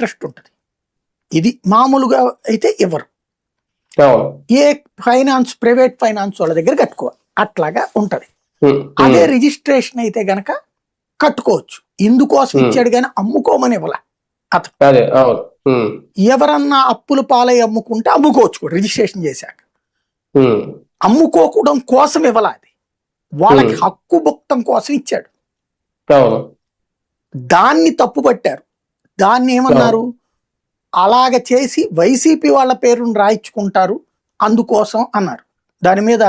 Interest ఉంటుంది. ఇది మామూలుగా అయితే ఇవ్వరు. అవును. ఏ ఫైనాన్స్ ప్రైవేట్ ఫైనాన్స్ వాళ్ళ దగ్గర కట్టుకోవాలి, అట్లాగా ఉంటది. ఉమ్, అదే ఉమ్, రిజిస్ట్రేషన్ అయితే గనక కట్టుకోవచ్చు. ఇందుకోసం ఇచ్చాడు కానీ అమ్ముకోమని ఇవ్వాల అతను. అదే అవును. ఉమ్, ఎవరన్నా అప్పులు పాలై అమ్ముకుంటే అమ్ముకోవచ్చు కూడా రిజిస్ట్రేషన్ చేశాక. ఉమ్, అమ్ముకోవడం కోసం ఇవ్వాల, అది వాళ్ళకి హక్కు భుక్తం కోసం ఇచ్చాడు. అవును. దాన్ని తప్పు పట్టారు. దాన్ని ఏమన్నారు, అలాగ చేసి వైసీపీ వాళ్ళ పేరును రాయించుకుంటారు అందుకోసం అన్నారు. దాని మీద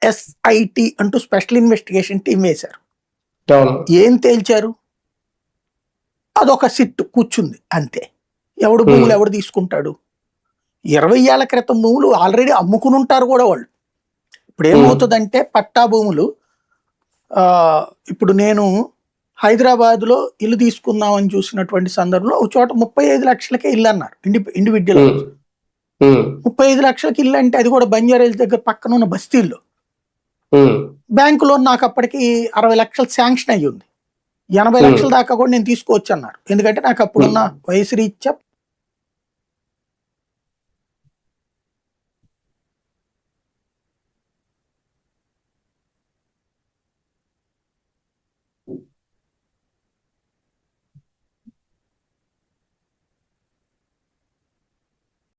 ఎస్ఐటి అంటూ స్పెషల్ ఇన్వెస్టిగేషన్ టీం వేశారు. అవును. ఏం తేల్చారు, అదొక సిట్టు కూర్చుంది అంతే. ఎవడు భూములు ఎవడు తీసుకుంటాడు? 20 ఏళ్ల క్రితం భూములు ఆల్రెడీ అమ్ముకుని ఉంటారు కూడా వాళ్ళు. ఇప్పుడు ఏమవుతుందంటే పట్టా భూములు, ఇప్పుడు నేను హైదరాబాద్లో ఇల్లు తీసుకుందామని చూసినటువంటి సందర్భంలో ఒక చోట 35 లక్షలకే ఇల్లు అన్నారు ఇండివిడ్యువల్. 35 లక్షలకి ఇల్లు అంటే అది కూడా బంజారాహిల్స్ దగ్గర పక్కన ఉన్న బస్తీల్లో. బ్యాంకు లోన్ నాకు అప్పటికి 60 లక్షలు శాంక్షన్ అయ్యి ఉంది. 80 లక్షల దాకా కూడా నేను తీసుకోవచ్చు అన్నారు. ఎందుకంటే నాకు అప్పుడున్న వయసు రీత్యా